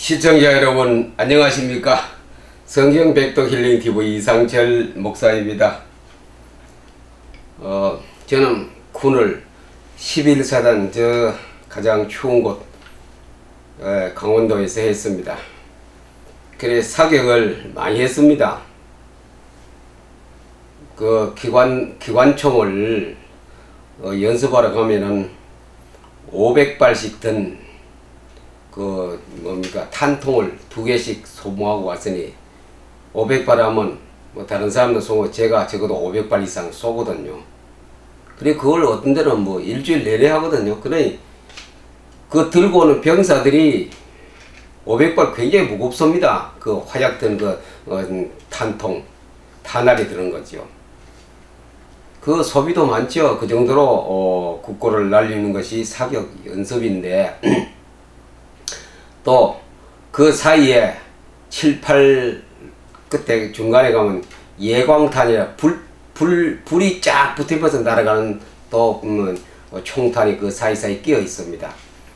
시청자 여러분 안녕하십니까? 성경 백독 힐링 TV 이상철 목사입니다. 저는 군을 11사단 저 가장 추운 곳 강원도에서 했습니다. 그래 사격을 많이 했습니다. 그 기관총을 연습하러 가면은 500발씩 든 탄통을 2개씩 소모하고 왔으니 500발 하면 뭐 다른 사람도 쏘고 제가 적어도 500발 이상 쏘거든요. 그래 그걸 어떤 데는 뭐 일주일 내내 하거든요. 그러니 그 들고 오는 병사들이 500발 굉장히 무겁습니다. 그 화약 든 탄통, 탄알이 드는 거죠. 그 소비도 많죠. 그 정도로 국고를 날리는 것이 사격 연습인데 또 그 사이에 7, 8 끝에 중간에 가면 예광탄이라 불이 쫙 붙으면서 날아가는 또 총탄이 그 사이사이 끼어 있습니다.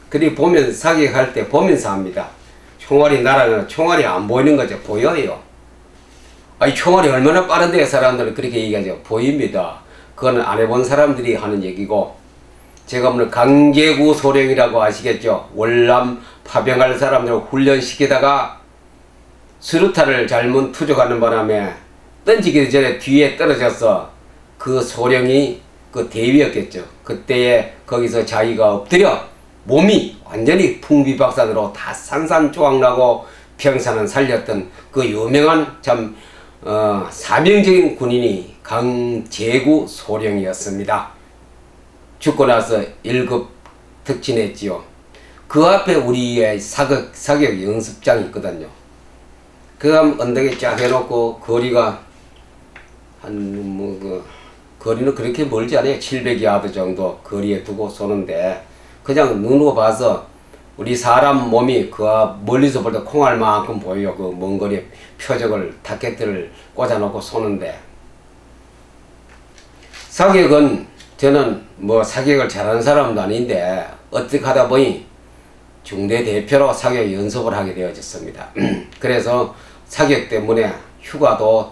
그리 보면 사격할 때 보면서 합니다. 총알이 날아가는 총알이 안 보이는 거죠. 보여요. 아니 총알이 얼마나 빠른데 사람들은 그렇게 얘기하죠. 보입니다. 그거는 안 해본 사람들이 하는 얘기고 제가 오늘 강제구 소령이라고 아시겠죠? 월남 파병할 사람들을 훈련시키다가 수류탄을 잘못 투적하는 바람에 던지기 전에 뒤에 떨어져서 그 소령이 그 대위였겠죠. 그때에 거기서 자기가 엎드려 몸이 완전히 풍비박산으로 다 산산조각나고 평산을 살렸던 그 유명한 참 사명적인 군인이 강제구 소령이었습니다. 죽고 나서 1급 특진했지요. 그 앞에 우리의 사격 연습장이 있거든요. 그 언덕에 쫙 해놓고 거리가 거리는 그렇게 멀지 않아요. 700야드 정도 거리에 두고 쏘는데 그냥 눈으로 봐서 우리 사람 몸이 그 멀리서 볼 때 콩알만큼 보여요. 그 먼 거리에 표적을 타켓들을 꽂아놓고 쏘는데 사격은 저는 뭐 사격을 잘하는 사람도 아닌데 어떻게 하다 보니 중대 대표로 사격 연습을 하게 되어졌습니다. 그래서 사격 때문에 휴가도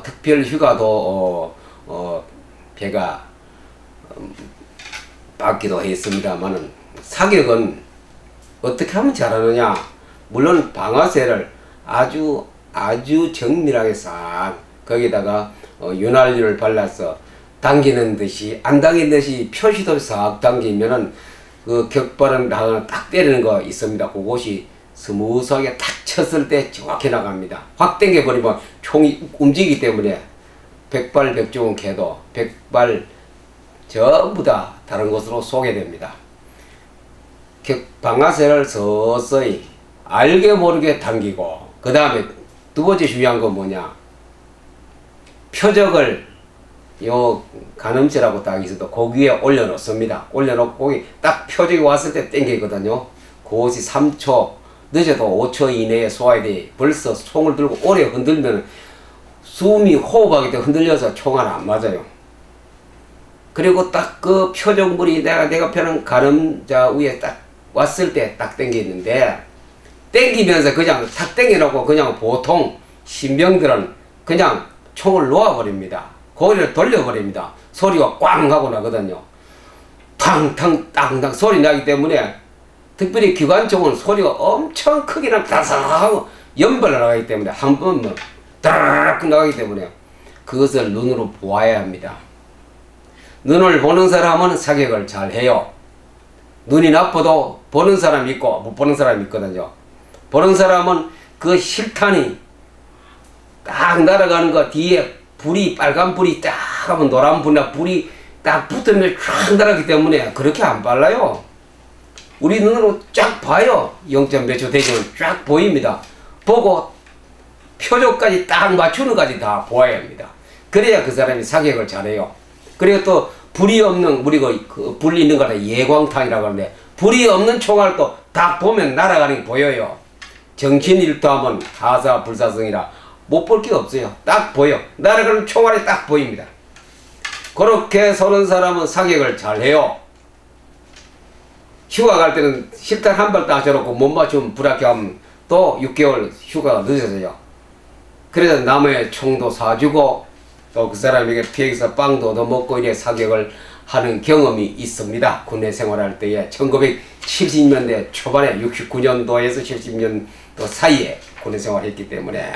특별 휴가도 배가 받기도 했습니다만은 사격은 어떻게 하면 잘하느냐? 물론 방아쇠를 아주 정밀하게 싹 거기다가 윤활유를 발라서 당기는 듯이 안 당기는 듯이 표시도 싹 당기면은 그 격발은 딱 때리는 거 있습니다. 그것이 스무스하게 탁 쳤을 때 정확히 나갑니다. 확 당겨버리면 총이 움직이기 때문에 100발 100중은 개도 100발 전부 다 다른 곳으로 쏘게 됩니다. 방아쇠를 서서히 알게 모르게 당기고 그 다음에 두 번째 중요한 건 뭐냐? 표적을 요 가늠쇠라고 딱 있어도 거기에 올려놓습니다. 올려놓고 거기 딱 표적이 왔을 때 땡기거든요. 그것이 3초 늦어도 5초 이내에 쏘아야 돼. 벌써 총을 들고 오래 흔들면 숨이 호흡하기 때문에 흔들려서 총알 안 맞아요. 그리고 딱 그 표적물이 내가 펴는 가늠자 위에 딱 왔을 때 딱 땡기는데 땡기면서 그냥 탁 땡겨놓고 그냥 보통 신병들은 그냥 총을 놓아버립니다. 고리를 돌려버립니다. 소리가 꽝 하고 나거든요. 탕탕 땅땅 소리 나기 때문에 특별히 기관총은 소리가 엄청 크게 나 다사하고 연발을 나가기 때문에 한 번 따라락 나가기 때문에 그것을 눈으로 보아야 합니다. 눈을 보는 사람은 사격을 잘 해요. 눈이 나빠도 보는 사람이 있고 못 보는 사람이 있거든요. 보는 사람은 그 실탄이 딱 날아가는 거 뒤에 불이 빨간 불이 딱 하면 노란 불이 딱 붙으면 쫙 날아가기 때문에 그렇게 안 빨라요. 우리 눈으로 쫙 봐요. 0점 몇 초 되면 쫙 보입니다. 보고 표적까지 딱 맞추는 까지 다 보아야 합니다. 그래야 그 사람이 사격을 잘해요. 그리고 또 불이 없는 우리가 그 불 있는 거를 예광탄이라고 하는데 불이 없는 총알도 딱 보면 날아가는 게 보여요. 정신일도하면 하사불사성이라 못 볼 게 없어요. 딱 보여. 날아가는 총알이 딱 보입니다. 그렇게 쏘는 사람은 사격을 잘해요. 휴가 갈 때는 실탄 한 발 딱 쳐놓고 못 맞추면 불합격하면 또 6개월 휴가가 늦어져요. 그래서 남의 총도 사주고 또 그 사람에게 피해서 빵도 얻어먹고 이래 사격을 하는 경험이 있습니다. 군내 생활할 때에 1970년대 초반에 69년도에서 70년도 사이에 군내 생활했기 때문에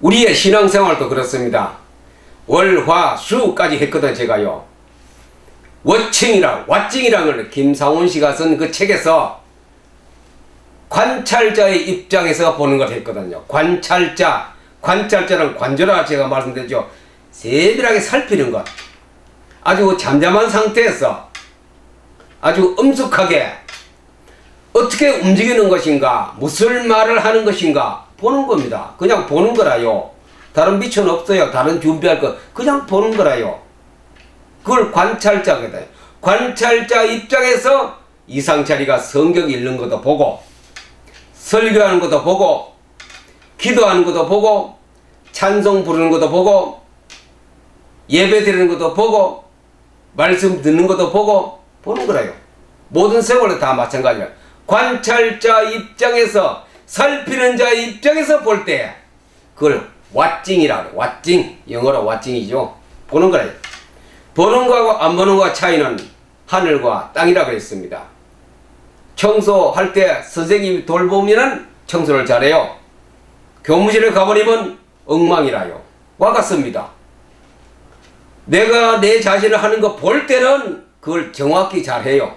우리의 신앙생활도 그렇습니다. 월, 화, 수까지 했거든 제가요. 왓칭이라는 걸 김상훈 씨가 쓴 그 책에서 관찰자의 입장에서 보는 걸 했거든요. 관찰자는 관조라 제가 말씀드렸죠. 세밀하게 살피는 것. 아주 잠잠한 상태에서 아주 엄숙하게 어떻게 움직이는 것인가, 무슨 말을 하는 것인가 보는 겁니다. 그냥 보는 거라요. 다른 미천 없어요. 다른 준비할 거 그냥 보는 거라요. 그걸 관찰자거든. 관찰자 입장에서 이상철이가 성경 읽는 것도 보고 설교하는 것도 보고 기도하는 것도 보고 찬송 부르는 것도 보고 예배 드리는 것도 보고 말씀 듣는 것도 보고 보는 거라요. 모든 생활도 다 마찬가지야. 관찰자 입장에서 살피는 자 입장에서 볼 때 그걸 왓징이라고 해요. 왓징, 영어로 왓징이죠. 보는 거라요. 보는 거하고 안 보는 거와 차이는 하늘과 땅이라고 했습니다. 청소할 때 선생님이 돌보면은 청소를 잘해요. 교무실에 가버리면 엉망이라요. 와 같습니다. 내가 내 자신을 하는 거 볼 때는 그걸 정확히 잘해요.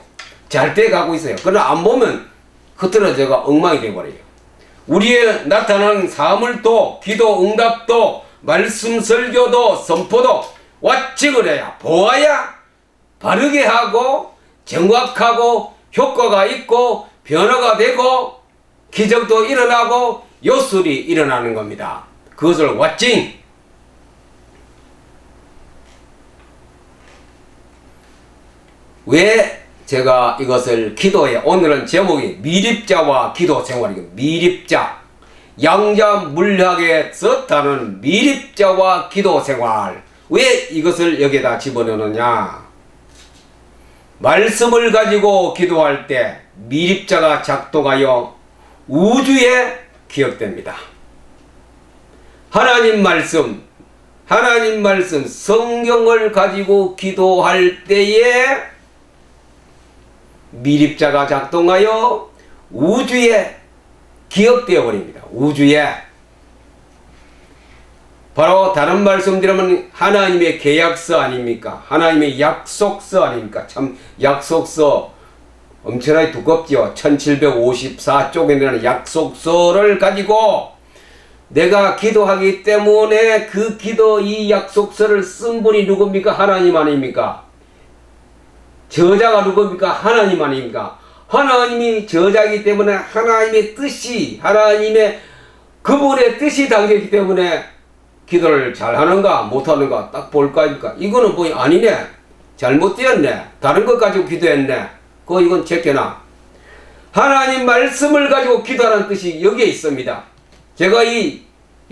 잘 돼 가고 있어요. 그러나 안 보면 흐트러져가 엉망이 돼버려요. 우리의 나타나는 사물도 기도 응답도 말씀 설교도 선포도 왓칭을 해야 보아야 바르게 하고 정확하고 효과가 있고 변화가 되고 기적도 일어나고 요술이 일어나는 겁니다. 그것을 왓칭. 왜 제가 이것을 기도에 오늘은 제목이 미립자와 기도 생활이고 미립자 양자물학에 썼다는 미립자와 기도 생활. 왜 이것을 여기다 집어넣느냐? 말씀을 가지고 기도할 때 미립자가 작동하여 우주에 기억됩니다. 하나님 말씀 성경을 가지고 기도할 때에 미립자가 작동하여 우주에 기억되어 버립니다. 우주에. 바로 다른 말씀드리면 하나님의 계약서 아닙니까? 하나님의 약속서 아닙니까? 참 약속서 엄청나게 두껍죠. 1754쪽에 있는 약속서를 가지고 내가 기도하기 때문에 그 기도 이 약속서를 쓴 분이 누굽니까? 하나님 아닙니까? 저자가 누굽니까? 하나님 아닙니까? 하나님이 저자이기 때문에 하나님의 뜻이 하나님의 그분의 뜻이 담겼기 때문에 기도를 잘하는가 못하는가 딱 볼까 하니까 이거는 뭐 아니네. 잘못되었네. 다른 것 가지고 기도했네. 이건 제껴놔. 하나님 말씀을 가지고 기도하는 뜻이 여기에 있습니다. 제가 이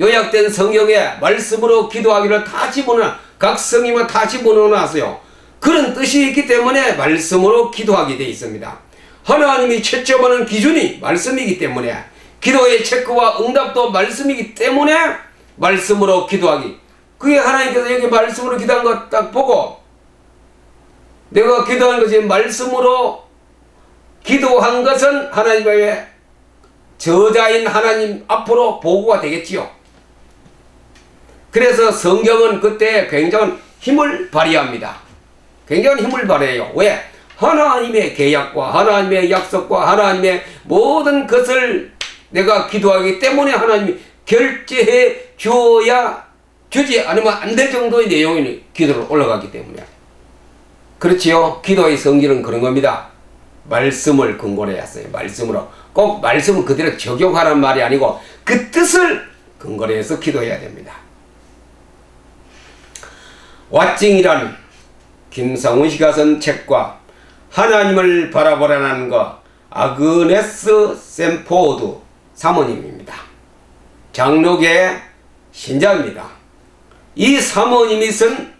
요약된 성경에 말씀으로 기도하기를 다 집어넣어 각 성경만 다 집어넣어놨어요. 그런 뜻이 있기 때문에 말씀으로 기도하게 되어 있습니다. 하나님이 채점하는 기준이 말씀이기 때문에 기도의 체크와 응답도 말씀이기 때문에 말씀으로 기도하기. 그게 하나님께서 여기 말씀으로 기도한 거 딱 보고 내가 기도한 것이 말씀으로 기도한 것은 하나님의 저자인 하나님 앞으로 보고가 되겠지요. 그래서 성경은 그때 굉장한 힘을 발휘합니다. 굉장한 힘을 발휘해요. 왜? 하나님의 계약과 하나님의 약속과 하나님의 모든 것을 내가 기도하기 때문에 하나님이 결제해 주어야 주지 않으면 안 될 정도의 내용이 기도로 올라가기 때문에. 그렇지요. 기도의 성질은 그런 겁니다. 말씀을 근거로 했어요. 말씀으로. 꼭 말씀을 그대로 적용하라는 말이 아니고 그 뜻을 근거로 해서 기도해야 됩니다. 왓징이란 김상훈 씨가 쓴 책과 하나님을 바라보라는 것 아그네스 샘포드 사모님입니다. 장로계 신자입니다. 이 사모님이 쓴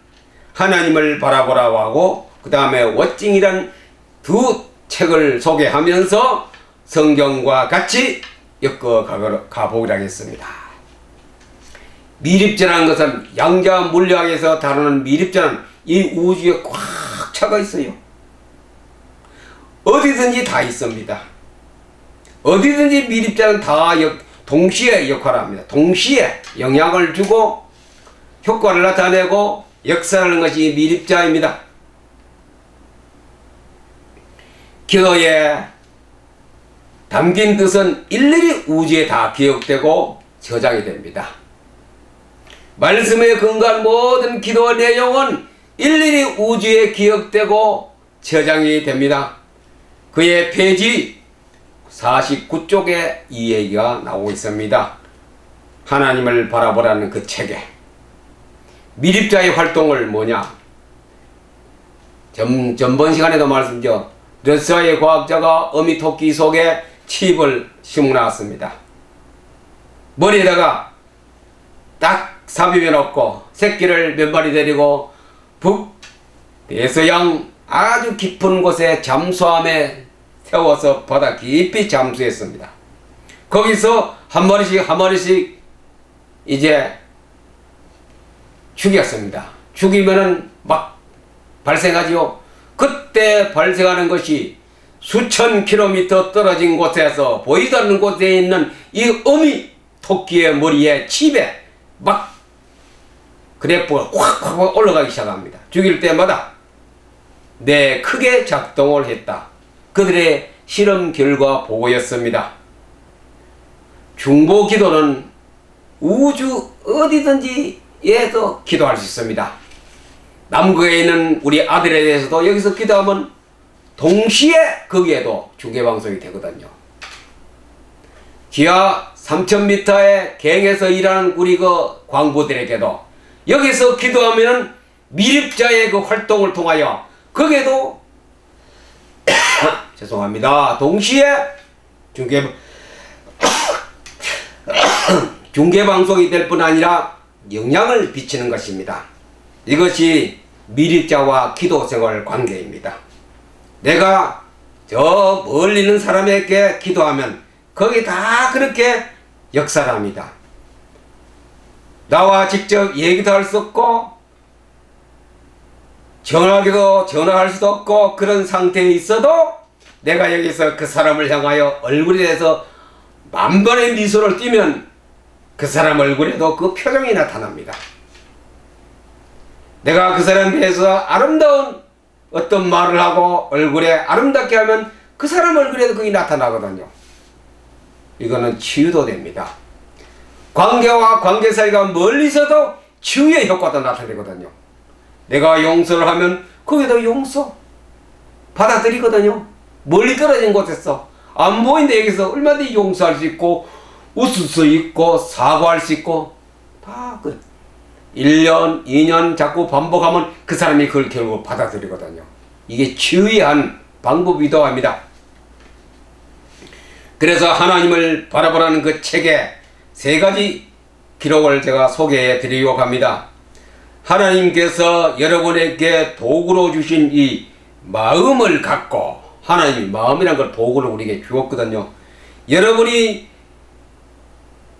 하나님을 바라보라고 하고 그 다음에 왓징이란 두 책을 소개하면서 성경과 같이 엮어 가보기로 하겠습니다. 미립자라는 것은 양자 물리학에서 다루는 미립자는 이 우주에 꽉 차가 있어요. 어디든지 다 있습니다. 어디든지 미립자는 다 동시에 역할을 합니다. 동시에 영향을 주고 효과를 나타내고 역사하는 것이 미립자입니다. 기도에 담긴 뜻은 일일이 우주에 다 기억되고 저장이 됩니다. 말씀에 근거한 모든 기도 내용은 일일이 우주에 기억되고 저장이 됩니다. 그의 페이지 49쪽에 이 얘기가 나오고 있습니다. 하나님을 바라보라는 그 책에 미립자의 활동을 뭐냐? 전번 시간에도 말씀드렸죠. 러시아의 과학자가 어미토끼 속에 칩을 심어놨습니다. 머리에다가 딱 삽입해 놓고 새끼를 몇 마리 데리고 북대서양 아주 깊은 곳에 잠수함에 태워서 바다 깊이 잠수했습니다. 거기서 한 마리씩 이제 죽였습니다. 죽이면은 막 발생하지요. 그때 발생하는 것이 수천 킬로미터 떨어진 곳에서 보이지 않는 곳에 있는 이 어미 토끼의 머리에 칩에 막 그래프가 확 올라가기 시작합니다. 죽일 때마다 크게 작동을 했다. 그들의 실험 결과 보고였습니다. 중보 기도는 우주 어디든지에서 기도할 수 있습니다. 남극에 있는 우리 아들에 대해서도 여기서 기도하면 동시에 거기에도 중계방송이 되거든요. 기하 3000m의 갱에서 일하는 우리 그 광부들에게도 여기서 기도하면 미립자의 그 활동을 통하여 거기에도 죄송합니다. 동시에 중계방송이 될 뿐 아니라 영향을 비치는 것입니다. 이것이 미립자와 기도생활 관계입니다. 내가 저 멀리 있는 사람에게 기도하면 거기 다 그렇게 역사를 합니다. 나와 직접 얘기도 할 수 없고 전화할 수도 없고 그런 상태에 있어도 내가 여기서 그 사람을 향하여 얼굴에 대해서 만번의 미소를 띠면 그 사람 얼굴에도 그 표정이 나타납니다. 내가 그 사람에 대해서 아름다운 어떤 말을 하고 얼굴에 아름답게 하면 그 사람 얼굴에도 그게 나타나거든요. 이거는 치유도 됩니다. 관계와 관계 사이가 멀리서도 치유의 효과도 나타내거든요. 내가 용서를 하면 거기도 용서 받아들이거든요. 멀리 떨어진 곳에서 안 보이는데 여기서 얼마든지 용서할 수 있고 웃을 수 있고 사과할 수 있고 다 1년, 2년 자꾸 반복하면 그 사람이 그걸 결국 받아들이거든요. 이게 치유의 한 방법이기도 합니다. 그래서 하나님을 바라보라는 그 책에 3가지 기록을 제가 소개해 드리려고 합니다. 하나님께서 여러분에게 도구로 주신 이 마음을 갖고 하나님이 마음이란 걸 도구를 우리에게 주었거든요. 여러분이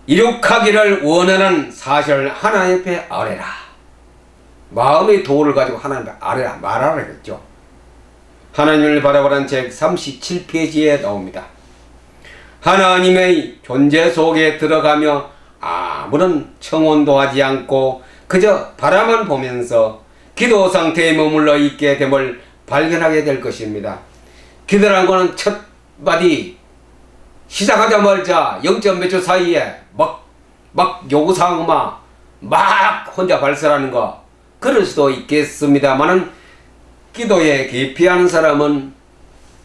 이룩하기를 원하는 사실을 하나님 앞에 아뢰라. 마음의 도구를 가지고 하나님 앞에 아뢰라 말하라 그랬죠. 하나님을 바라보라는 책 37페이지에 나옵니다. 하나님의 존재 속에 들어가며 아무런 청혼도 하지 않고 그저 바라만 보면서 기도 상태에 머물러 있게 됨을 발견하게 될 것입니다. 기도라는 것은 첫 마디 시작하자마자 0. 몇 초 사이에 막 요구사항만 막 혼자 발설하는 거 그럴 수도 있겠습니다만은 기도에 기피하는 사람은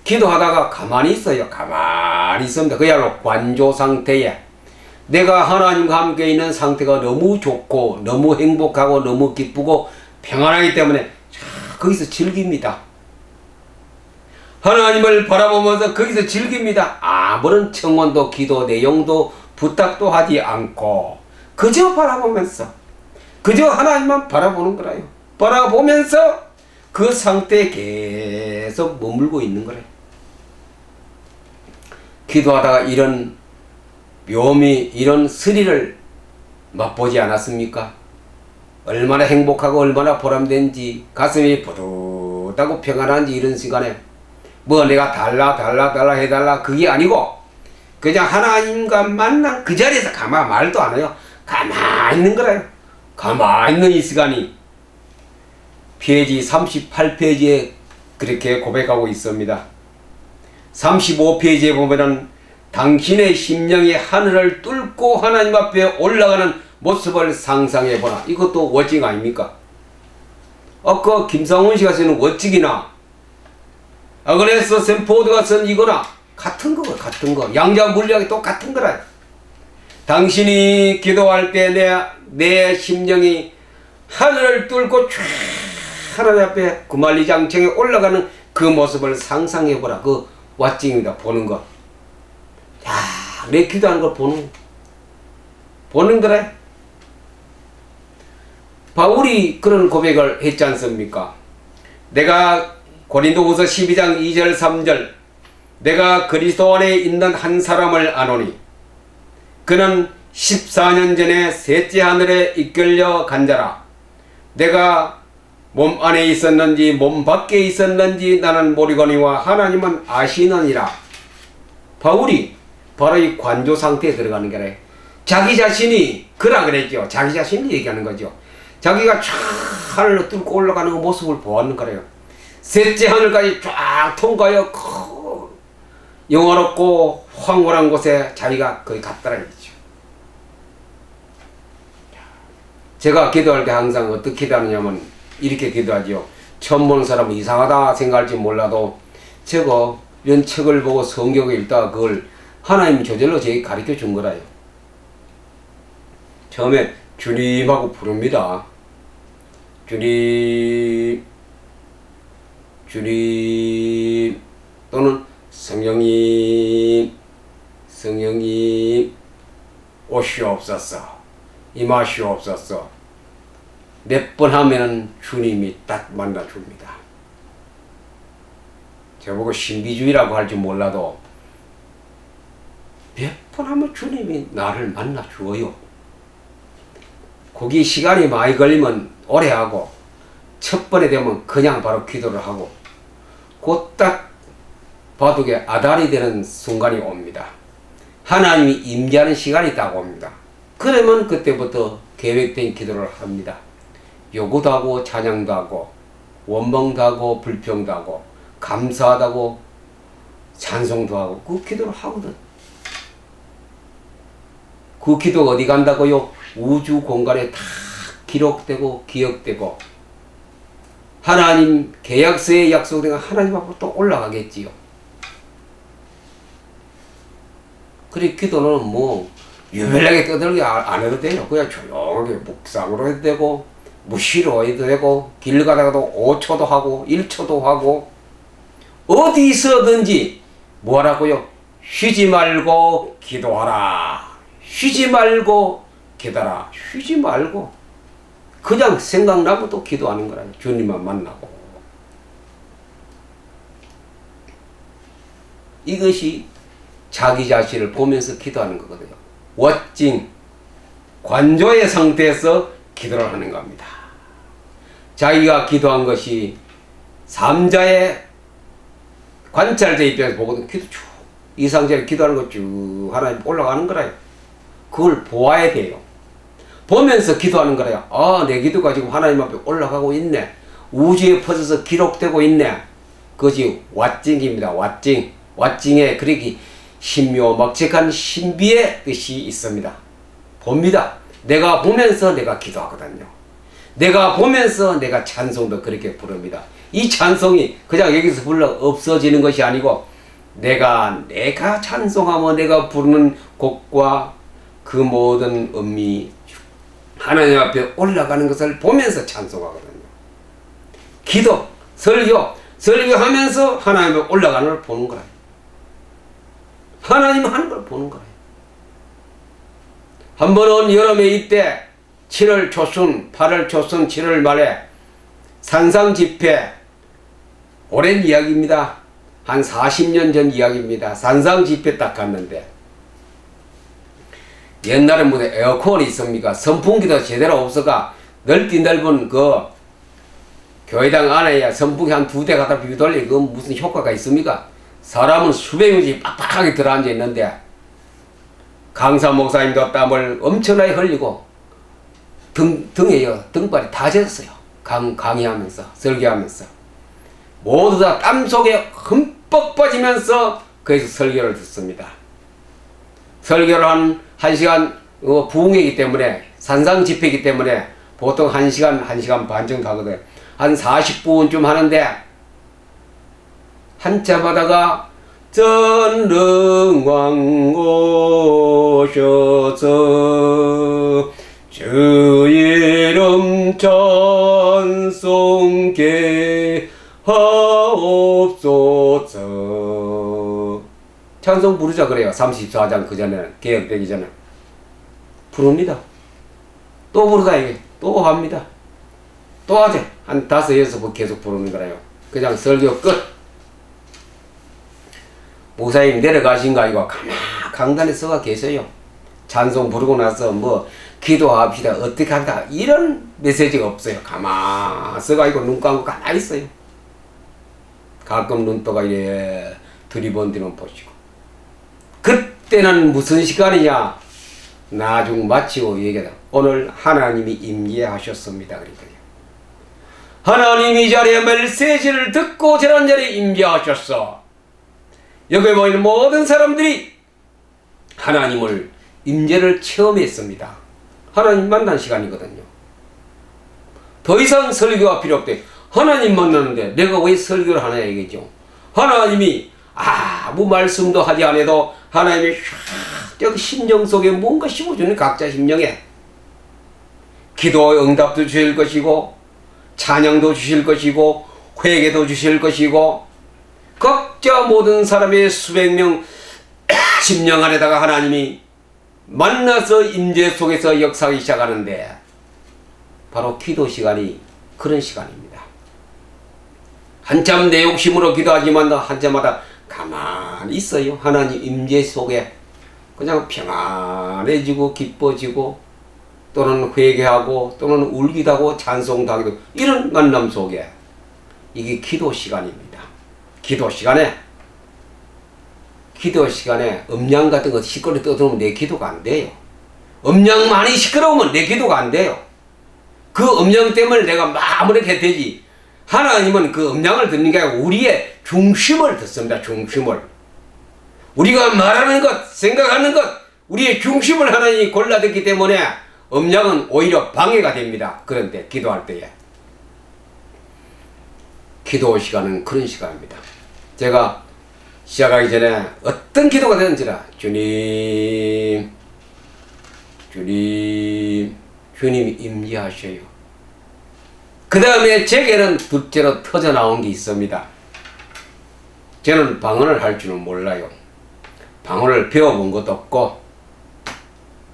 기도하다가 가만히 있어요. 가만히 있습니다. 그야말로 관조 상태에 내가 하나님과 함께 있는 상태가 너무 좋고 너무 행복하고 너무 기쁘고 평안하기 때문에 거기서 즐깁니다. 하나님을 바라보면서 거기서 즐깁니다. 아무런 청원도 기도 내용도 부탁도 하지 않고 그저 바라보면서 그저 하나님만 바라보는 거라요. 바라보면서 그 상태에 계속 머물고 있는 거래요. 기도하다가 이런 묘미, 이런 스릴을 맛보지 않았습니까? 얼마나 행복하고 얼마나 보람된지, 가슴이 뿌듯하고 평안한지, 이런 시간에 뭐 내가 달라 해달라 그게 아니고 그냥 하나님과 만난 그 자리에서 말도 안 해요. 가만히 있는 거라요. 가만히 있는 이 시간이 페이지 38페이지에 그렇게 고백하고 있습니다. 35페이지에 보면은 당신의 심령이 하늘을 뚫고 하나님 앞에 올라가는 모습을 상상해보라. 이것도 워징 아닙니까? 아까 김상훈 씨가 쓰는 워징이나 아그네스 샘포드가 쓴 이거나 같은 거. 양자 물리학이 똑같은 거라. 당신이 기도할 때 내 심령이 하늘을 뚫고 쫙 하나님 앞에 구말리장청에 올라가는 그 모습을 상상해보라. 그 왓징입니다. 보는 것. 야, 내 기도하는 걸 보는 거래. 바울이 그런 고백을 했지 않습니까? 내가 고린도후서 12장 2절 3절 내가 그리스도 안에 있는 한 사람을 아노니 그는 14년 전에 셋째 하늘에 이끌려 간 자라. 내가 몸 안에 있었는지 몸 밖에 있었는지 나는 모르거니와 하나님은 아시느니라. 바울이 바로 이 관조 상태에 들어가는 거래. 자기 자신이 그라 그랬죠. 자기 자신이 얘기하는 거죠. 자기가 쫙 하늘로 뚫고 올라가는 그 모습을 보았는 거래요. 셋째 하늘까지 쫙 통과하여 영화롭고 황홀한 곳에 자기가 거의 갔다라 얘기죠. 제가 기도할 때 항상 어떻게 기도하느냐면 이렇게 기도하죠. 처음 보는 사람은 이상하다 생각할지 몰라도 제가 이런 책을 보고 성경을 읽다가 그걸 하나님이 저절로 제게 가르쳐 준 거라요. 처음에 주님하고 부릅니다. 주님 또는 성령님 오시옵소서, 임하시옵소서. 몇 번 하면은 주님이 딱 만나줍니다. 저보고 신비주의라고 할지 몰라도 몇 번 하면 주님이 나를 만나주어요. 거기 시간이 많이 걸리면 오래 하고 첫 번에 되면 그냥 바로 기도를 하고 곧 딱 바둑에 아달이 되는 순간이 옵니다. 하나님이 임재하는 시간이 딱 옵니다. 그러면 그때부터 계획된 기도를 합니다. 요구도 하고 찬양도 하고 원망도 하고 불평도 하고 감사하다고 찬송도 하고 그 기도를 하거든. 그 기도가 어디 간다고요? 우주 공간에 다 기록되고 기억되고 하나님 계약서에 약속된 하나님 앞으로 또 올라가겠지요. 그래 기도는 뭐 유별나게 떠들게 안 해도 돼요. 그냥 조용하게 묵상으로 해도 되고 무시로 해도 되고 길 가다가도 5초도 하고 1초도 하고 어디서든지 뭐하라고요? 쉬지 말고 기도하라. 쉬지 말고 기도하라. 쉬지 말고 그냥 생각나고 또 기도하는 거라. 주님만 만나고. 이것이 자기 자신을 보면서 기도하는 거거든요. 워칭, 관조의 상태에서 기도를 하는 겁니다. 자기가 기도한 것이 삼자의 관찰자 입장에서 보거든. 기도 쭉 이상자를 기도하는 것 쭉 하나님 올라가는 거라요. 그걸 보아야 돼요. 보면서 기도하는 거라요. 아, 내 기도가 지금 하나님 앞에 올라가고 있네. 우주에 퍼져서 기록되고 있네. 그것이 왓징입니다. 왓징. 왓징에 그렇게 신묘막측한 신비의 뜻이 있습니다. 봅니다. 내가 보면서 내가 기도하거든요. 내가 보면서 내가 찬송도 그렇게 부릅니다. 이 찬송이 그냥 여기서 불러 없어지는 것이 아니고 내가 찬송하며 내가 부르는 곡과 그 모든 음이 하나님 앞에 올라가는 것을 보면서 찬송하거든요. 기도, 설교하면서 하나님 앞에 올라가는 걸 보는 거예요. 하나님 하는 걸 보는 거예요. 한 번은 여름에 이때 7월 초순, 8월 초순, 7월 말에 산상 집회, 오랜 이야기입니다. 한 40년 전 이야기입니다. 산상 집회 딱 갔는데 옛날에 무슨 에어컨이 있습니까? 선풍기도 제대로 없어가 넓디 넓은 그 교회당 안에 선풍기 한 2대 갖다 비비돌리 그건 무슨 효과가 있습니까? 사람은 수백 명씩 빡빡하게 들어앉아 있는데 강사 목사님도 땀을 엄청나게 흘리고 등에요 등발이 다 젖었어요. 강의하면서 설교하면서 모두 다 땀 속에 흠뻑 빠지면서 거기서 설교를 듣습니다. 설교를 한 1시간 부흥이기 때문에 산상 집회이기 때문에 보통 1시간, 1시간 반 정도 하거든요. 한 40분쯤 하는데 한참 하다가 전능왕 오셔서 주 이름 찬송케 하옵소서. 찬송 부르자 그래요. 34장 그 전에 개혁되기 전에 부릅니다. 또 부르다 이게 또 합니다. 또 하죠. 한 5, 6번 계속 부르는 거라요. 그냥 설교 끝. 목사님 내려가신 거 아니고 가만 강단에 서가 계셔요. 찬송 부르고 나서 뭐 기도합시다 어떻게 한다 이런 메시지가 없어요. 가만 서가 있고 눈 감고 가만히 있어요. 가끔 눈 떠가 이래 들이번디는 보시고. 그때는 무슨 시간이냐? 나중 마치고 얘기하다. 오늘 하나님이 임재하셨습니다. 그러니까요. 하나님이 이 자리에 메시지를 듣고 저런 자리에 임재하셨어. 여기 모인 모든 사람들이 하나님을 임재를 체험했습니다. 하나님 만난 시간이거든요. 더 이상 설교가 필요 없대. 하나님 만나는데 내가 왜 설교를 하냐 이거죠. 하나님이 아무 말씀도 하지 않아도 하나님이 저 심령 속에 뭔가 심어주는 각자 심령에 기도 응답도 주실 것이고 찬양도 주실 것이고 회개도 주실 것이고 각자 모든 사람의 수백 명 심령 안에다가 하나님이 만나서 임재 속에서 역사하기 시작하는데 바로 기도 시간이 그런 시간입니다. 한참 내 욕심으로 기도하지만 한참마다 가만히 있어요. 하나님 임재 속에 그냥 평안해지고 기뻐지고 또는 회개하고 또는 울기도 하고 찬송도 하기도 이런 만남 속에 이게 기도 시간입니다. 기도 시간에 음량 같은 거 시끄러 떠들면 내 기도가 안 돼요. 음량 많이 시끄러우면 내 기도가 안 돼요. 그 음량 때문에 내가 아무렇게 되지. 하나님은 그 음량을 듣는 게 아니라 우리의 중심을 듣습니다. 중심을. 우리가 말하는 것, 생각하는 것, 우리의 중심을 하나님이 골라듣기 때문에 음량은 오히려 방해가 됩니다. 그런데 기도할 때에. 기도 시간은 그런 시간입니다. 제가 시작하기 전에 어떤 기도가 되는지라 주님이 임재하셔요. 그 다음에 제게는 둘째로 터져 나온 게 있습니다. 저는 방언을 할 줄은 몰라요. 방언을 배워본 것도 없고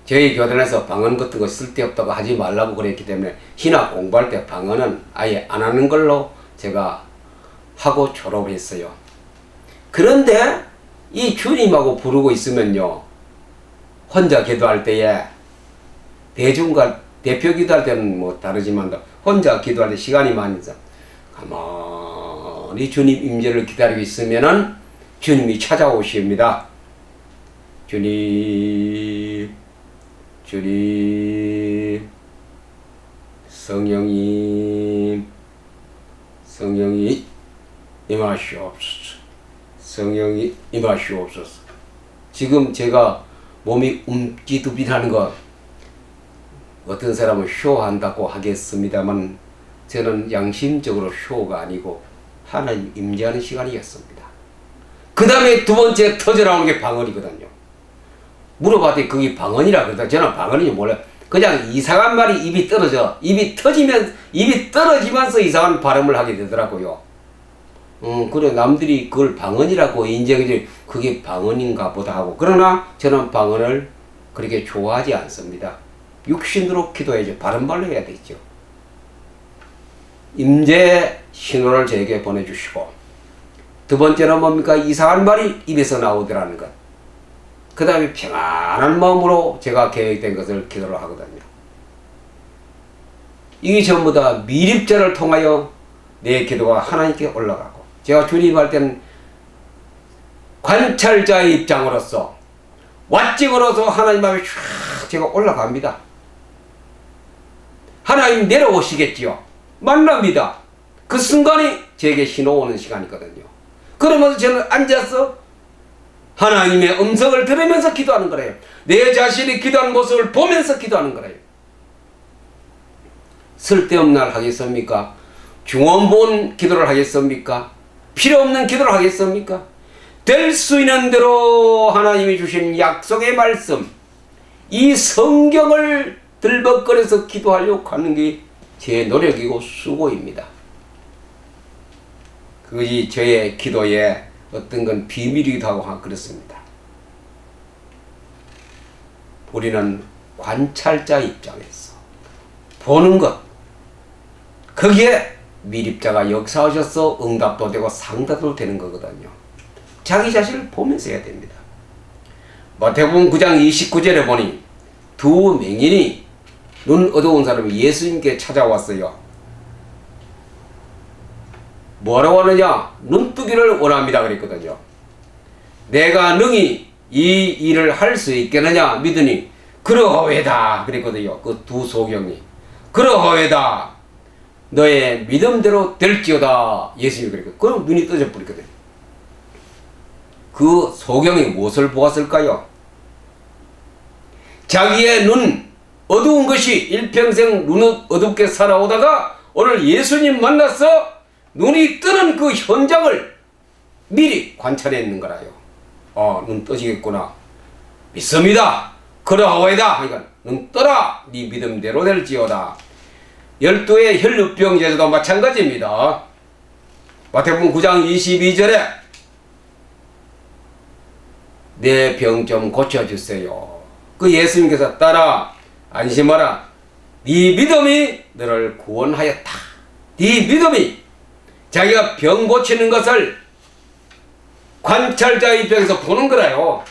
저희 교단에서 방언 같은 거 쓸데없다고 하지 말라고 그랬기 때문에 신학 공부할 때 방언은 아예 안 하는 걸로 제가 하고 졸업했어요. 그런데 이 주님하고 부르고 있으면요 혼자 기도할 때에 대중과 대표 기도할 때는 뭐 다르지만 혼자 기도할 때 시간이 많이 있어 가만히 주님 임재를 기다리고 있으면은 주님이 찾아오십니다. 주님 성령이 임하시옵소서. 성령이 임하시옵소서. 지금 제가 몸이 움찔움찔하는 거 어떤 사람은 쇼한다고 하겠습니다만 저는 양심적으로 쇼가 아니고 하나님 임재하는 시간이었습니다. 그 다음에 두 번째 터져 나오는 게 방언이거든요. 물어봤더니 그게 방언이라 그러다 저는 방언인지 몰라요. 그냥 이상한 말이 입이 떨어지면서 이상한 발음을 하게 되더라고요. 그래 남들이 그걸 방언이라고 인정해지 그게 방언인가 보다 하고 그러나 저는 방언을 그렇게 좋아하지 않습니다. 육신으로 기도해야죠. 바른 말로 해야 되죠. 임재 신호를 저에게 보내주시고 두 번째는 뭡니까? 이상한 말이 입에서 나오더라는 것. 그 다음에 평안한 마음으로 제가 계획된 것을 기도를 하거든요. 이게 전부 다 미립자를 통하여 내 기도가 하나님께 올라가고, 제가 주님 할 때는 관찰자의 입장으로서 왓징으로서 하나님 앞에 쫙 제가 올라갑니다. 하나님 내려오시겠지요. 만납니다. 그 순간이 제게 신호 오는 시간이거든요. 그러면서 저는 앉아서 하나님의 음성을 들으면서 기도하는 거래요. 내 자신이 기도하는 모습을 보면서 기도하는 거래요. 쓸데없는 날 하겠습니까? 중원본 기도를 하겠습니까? 필요없는 기도를 하겠습니까? 될 수 있는 대로 하나님이 주신 약속의 말씀, 이 성경을 들벅거려서 기도하려고 하는 게 제 노력이고 수고입니다. 그것이 저의 기도의 어떤 건 비밀이기도 하고 그렇습니다. 우리는 관찰자 입장에서 보는 것, 거기에 미립자가 역사하셔서 응답도 되고 상답도 되는 거거든요. 자기 자신을 보면서 해야 됩니다. 마태복음 9장 29절에 보니 두 맹인이 눈 어두운 사람이 예수님께 찾아왔어요. 뭐라고 하느냐? 눈뜨기를 원합니다 그랬거든요. 내가 능히 이 일을 할 수 있겠느냐 믿으니 그러하외다 그랬거든요. 그 두 소경이 그러하외다, 너의 믿음대로 될지어다 예수님이 그랬거든요. 그럼 눈이 떠져 버리거든요. 그 소경이 무엇을 보았을까요? 자기의 눈 어두운 것이 일평생 눈 어둡게 살아오다가 오늘 예수님 만나서 눈이 뜨는 그 현장을 미리 관찰했는 거라요. 눈 떠지겠구나. 믿습니다. 그러하오이다. 그러니까 눈 떠라. 네 믿음대로 될지어다. 12의 혈루병 제자도 마찬가지입니다. 마태복음 9장 22절에 내 병 좀 고쳐주세요. 그 예수님께서 따라 안심하라. 네 믿음이 너를 구원하였다. 네 믿음이, 자기가 병 고치는 것을 관찰자 입장에서 보는 거라요.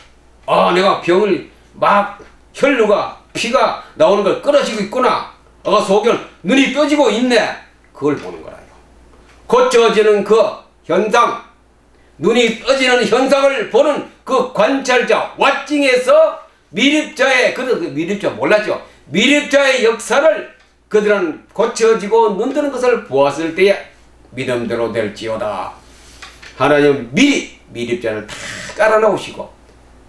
내가 병을 막 혈루가 피가 나오는 걸 끊어지고 있구나. 소견 눈이 떠지고 있네. 그걸 보는 거라요. 고쳐지는 그 현상, 눈이 떠지는 현상을 보는 그 관찰자 왓징에서 미립자의, 그들은 미립자 몰랐죠. 미립자의 역사를 그들은 고쳐지고 눈 뜨는 것을 보았을 때에 믿음대로 될지어다. 하나님은 미리 미립자를 다 깔아놓으시고,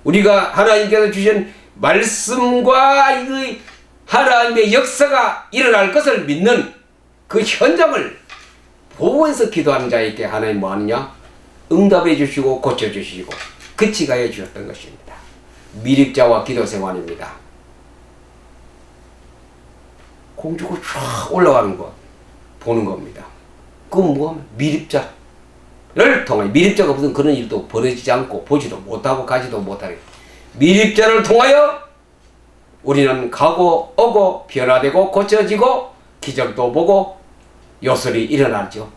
우리가 하나님께서 주신 말씀과 이 하나님의 역사가 일어날 것을 믿는 그 현장을 보면서 기도하는 자에게 하나님 뭐하느냐? 응답해 주시고 고쳐주시고 같이 가해 주셨던 것입니다. 미립자와 기도 생활입니다. 공주가 쫙 올라가는 것 보는 겁니다. 그건 뭐 미립자를 통해, 미립자가 무슨 그런 일도 벌어지지 않고 보지도 못하고 가지도 못하게 미립자를 통하여 우리는 가고 오고 변화되고 고쳐지고 기적도 보고 요술이 일어나죠.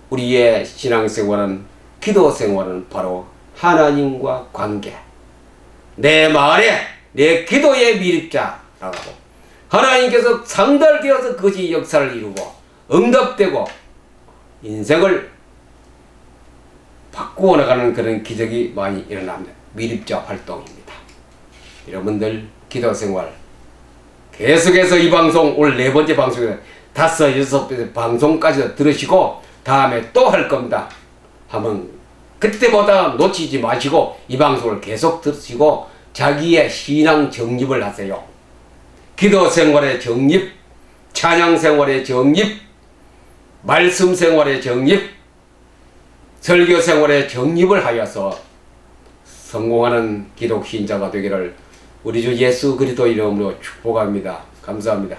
우리의 신앙생활은, 기도생활은 바로 하나님과 관계, 내 말에 내 기도의 미립자라고 하나님께서 상달되어서 그것이 역사를 이루고 응답되고 인생을 바꾸어 나가는 그런 기적이 많이 일어납니다. 미립자 활동입니다. 여러분들 기도생활 계속해서 이 방송 오늘 4번째 방송에 5, 6번째 방송까지 들으시고 다음에 또 할 겁니다. 한번 그때보다 놓치지 마시고 이 방송을 계속 들으시고 자기의 신앙 정립을 하세요. 기도 생활의 정립, 찬양 생활의 정립, 말씀 생활의 정립, 설교 생활의 정립을 하여서 성공하는 기독 신자가 되기를 우리 주 예수 그리스도 이름으로 축복합니다. 감사합니다.